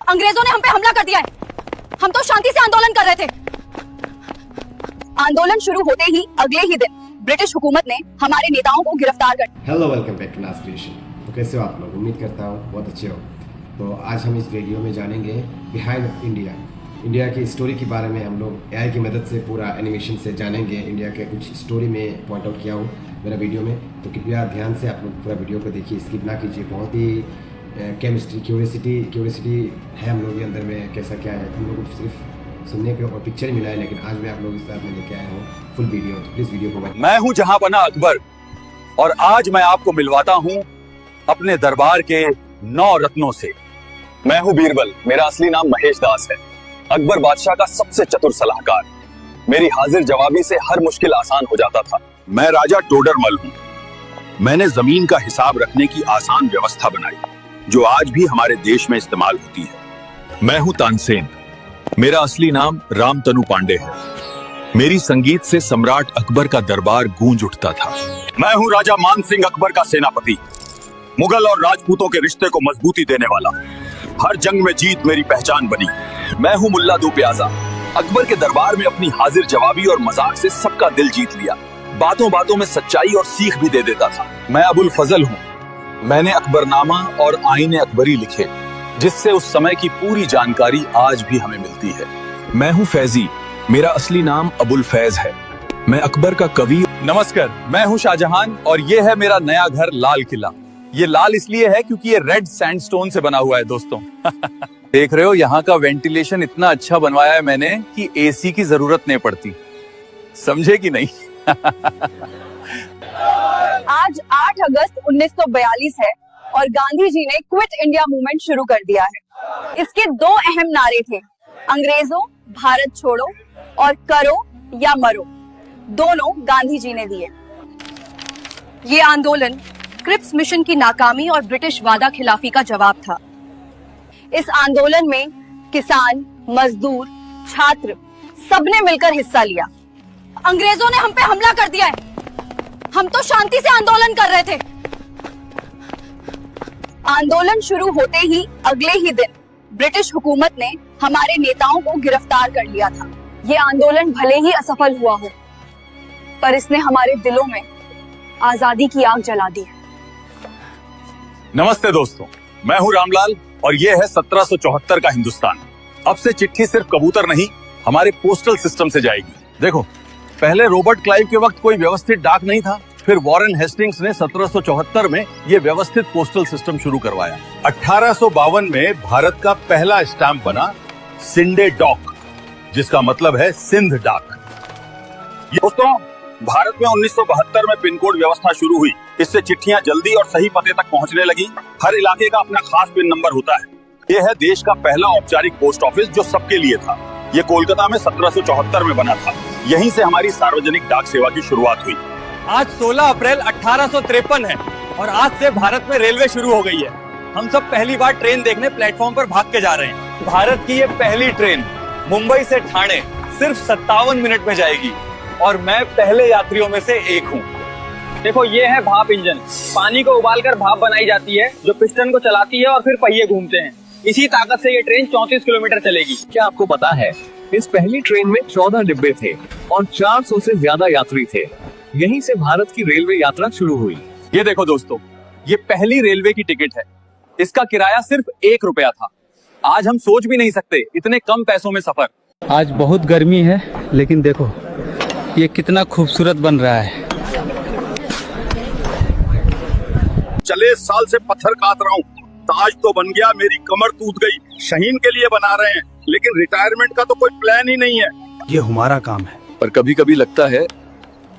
अंग्रेजों ने हम पे हमला कर दिया है। हम तो शांति से आंदोलन कर रहे थे। आंदोलन शुरू होते ही अगले ही दिन ब्रिटिश हुकूमत ने हमारे नेताओं को गिरफ्तार कर। हेलो, वेलकम बैक टू नाज क्रिएशन। तो कैसे हो आप लोग? उम्मीद करता हूँ बहुत अच्छे हो। तो आज हम इस वीडियो में जानेंगे बिहाइंड इंडिया की स्टोरी के बारे में। हम लोग एआई की मदद से पूरा एनिमेशन से जानेंगे। इंडिया के कुछ स्टोरी में पॉइंट आउट किया हूँ मेरा वीडियो में, तो कृपया ध्यान से आप लोग पूरा वीडियो को देखिए, स्किप ना कीजिए। बहुत ही केमिस्ट्री क्यूरियोसिटी है हम लोग के अंदर में, कैसा क्या है हम लोग को सिर्फ सुनने के और पिक्चर मिला है, लेकिन आज मैं आप लोगों के साथ में लेके आया हूँ फुल वीडियो। तो प्लीज़ वीडियो को मैं हूँ जहां बना अकबर और आज मैं आपको मिलवाता हूँ अपने दरबार के 9 रत्नों से। मैं हूँ बीरबल, मेरा असली नाम महेश दास है, अकबर बादशाह का सबसे चतुर सलाहकार। मेरी हाजिर जवाबी से हर मुश्किल आसान हो जाता था। मैं राजा टोडरमल हूँ। मैंने जमीन का हिसाब रखने की आसान व्यवस्था बनाई जो आज भी हमारे देश में इस्तेमाल होती है। मैं हूँ तानसेन, मेरा असली नाम रामतनु पांडे है। मेरी संगीत से सम्राट अकबर का दरबार गूंज उठता था। मैं हूँ राजा मान सिंह अकबर का सेनापति, मुगल और राजपूतों के रिश्ते को मजबूती देने वाला। हर जंग में जीत मेरी पहचान बनी। मैं हूँ मुल्ला दो प्याजा, अकबर के दरबार में अपनी हाजिर जवाबी और मजाक से सबका दिल जीत लिया। बातों बातों में सच्चाई और सीख भी दे देता था। मैं अबुल फजल हूँ, मैंने अकबरनामा और आईने अकबरी लिखे जिससे उस समय की पूरी जानकारी आज भी हमें मिलती है। मैं हूँ फैजी, मेरा असली नाम अबुल फैज है। मैं अकबर का कवि। नमस्कार, मैं हूँ शाहजहान और ये है मेरा नया घर लाल किला। ये लाल इसलिए है क्योंकि ये रेड सैंडस्टोन से बना हुआ है दोस्तों। देख रहे हो यहाँ का वेंटिलेशन इतना अच्छा बनवाया है मैंने कि एसी की जरूरत नहीं पड़ती। समझे कि नहीं? आज 8 अगस्त 1942 है और गांधी जी ने क्विट इंडिया मूवमेंट शुरू कर दिया है। इसके 2 अहम नारे थे, अंग्रेजों भारत छोड़ो और करो या मरो। दोनों गांधी जी ने दिए। ये आंदोलन क्रिप्स मिशन की नाकामी और ब्रिटिश वादा खिलाफी का जवाब था। इस आंदोलन में किसान, मजदूर, छात्र सबने मिलकर हिस्सा लिया। अंग्रेजों ने हम पे हमला कर दिया है। हम तो शांति से आंदोलन कर रहे थे। आंदोलन शुरू होते ही अगले ही दिन ब्रिटिश हुकूमत ने हमारे नेताओं को गिरफ्तार कर लिया था। ये आंदोलन भले ही असफल हुआ हो, पर इसने हमारे दिलों में आजादी की आग जला दी है। नमस्ते दोस्तों, मैं हूँ रामलाल और ये है 1774 का हिंदुस्तान। अब से चिट्ठी सिर्फ कबूतर नहीं, हमारे पोस्टल सिस्टम से जाएगी। देखो, पहले रॉबर्ट क्लाइव के वक्त कोई व्यवस्थित डाक नहीं था, फिर वॉरेन हेस्टिंग्स ने 1774 में ये व्यवस्थित पोस्टल सिस्टम शुरू करवाया। 1852 में भारत का पहला स्टैंप बना सिंडे डॉक, जिसका मतलब है सिंध डाक। दोस्तों, भारत में 1972 में पिन कोड व्यवस्था शुरू हुई। इससे चिट्ठियां जल्दी और सही पते तक पहुंचने लगी। हर इलाके का अपना खास पिन नंबर होता है। यह है देश का पहला औपचारिक पोस्ट ऑफिस जो सबके लिए था। ये कोलकाता में 1774 में बना था। यहीं से हमारी सार्वजनिक डाक सेवा की शुरुआत हुई। आज 16 अप्रैल 1853 है और आज से भारत में रेलवे शुरू हो गई है। हम सब पहली बार ट्रेन देखने प्लेटफॉर्म पर भाग के जा रहे हैं। भारत की ये पहली ट्रेन मुंबई से ठाणे सिर्फ 57 मिनट में जाएगी और मैं पहले यात्रियों में से एक हूँ। देखो, ये है भाप इंजन। पानी को उबालकर भाप बनाई जाती है जो पिस्टन को चलाती है और फिर पहिए घूमते हैं। इसी ताकत से ये ट्रेन 34 किलोमीटर चलेगी। क्या आपको पता है, इस पहली ट्रेन में 14 डिब्बे थे और 400 से ज्यादा यात्री थे। यहीं से भारत की रेलवे यात्रा शुरू हुई। ये देखो दोस्तों, ये पहली रेलवे की टिकट है। इसका किराया सिर्फ 1 रुपया था। आज हम सोच भी नहीं सकते इतने कम पैसों में सफर। आज बहुत गर्मी है, लेकिन देखो ये कितना खूबसूरत बन रहा है। चले साल से पत्थर काट रहा हूँ, ताज तो बन गया, मेरी कमर टूट गई। शहीन के लिए बना रहे हैं, लेकिन रिटायरमेंट का तो कोई प्लान ही नहीं है। ये हमारा काम है। पर कभी कभी लगता है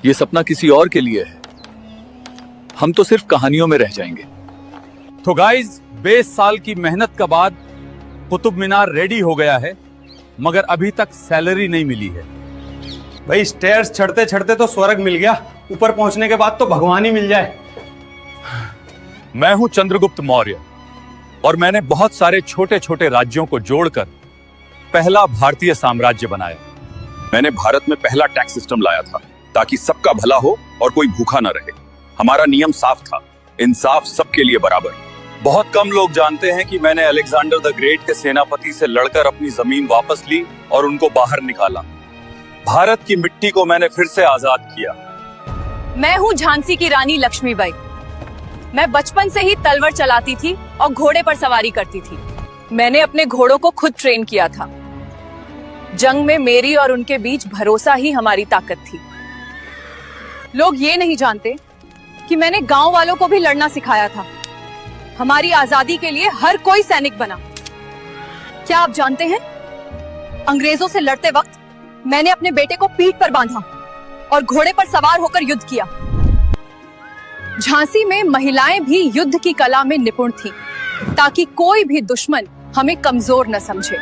ये सपना किसी और के लिए है। हम तो सिर्फ कहानियों में रह जाएंगे। तो गाइस, 20 साल की मेहनत के बाद कुतुब मीनार रेडी हो गया है, मगर अभी तक सैलरी नहीं मिली है। भाई, स्टेयर्स चढ़ते चढ़ते तो स्वर्ग मिल गया, ऊपर पहुंचने के बाद तो भगवान ही मिल जाए। मैं हूं चंद्रगुप्त मौर्य और मैंने बहुत सारे छोटे छोटे राज्यों को जोड़कर पहला भारतीय साम्राज्य बनाया। मैंने भारत में पहला टैक्स सिस्टम लाया था ताकि सबका भला हो और कोई भूखा न रहे। हमारा नियम साफ था, इंसाफ सबके लिए बराबर। बहुत कम लोग जानते हैं कि मैंने अलेक्जेंडर द ग्रेट के सेनापति से लड़कर अपनी जमीन वापस ली और उनको बाहर निकाला। भारत की मिट्टी को मैंने फिर से आजाद किया। मैं हूँ झांसी की रानी लक्ष्मीबाई। मैं बचपन से ही तलवार चलाती थी और घोड़े पर सवारी करती थी। मैंने अपने घोड़ों को खुद ट्रेन किया था। जंग में मेरी और उनके बीच भरोसा ही हमारी ताकत थी। लोग ये नहीं जानते कि मैंने गांव वालों को भी लड़ना सिखाया था। हमारी आजादी के लिए हर कोई सैनिक बना। क्या आप जानते हैं, अंग्रेजों से लड़ते वक्त मैंने अपने बेटे को पीठ पर बांधा और घोड़े पर सवार होकर युद्ध किया। झांसी में महिलाएं भी युद्ध की कला में निपुण थीं, ताकि कोई भी दुश्मन हमें कमजोर न समझे।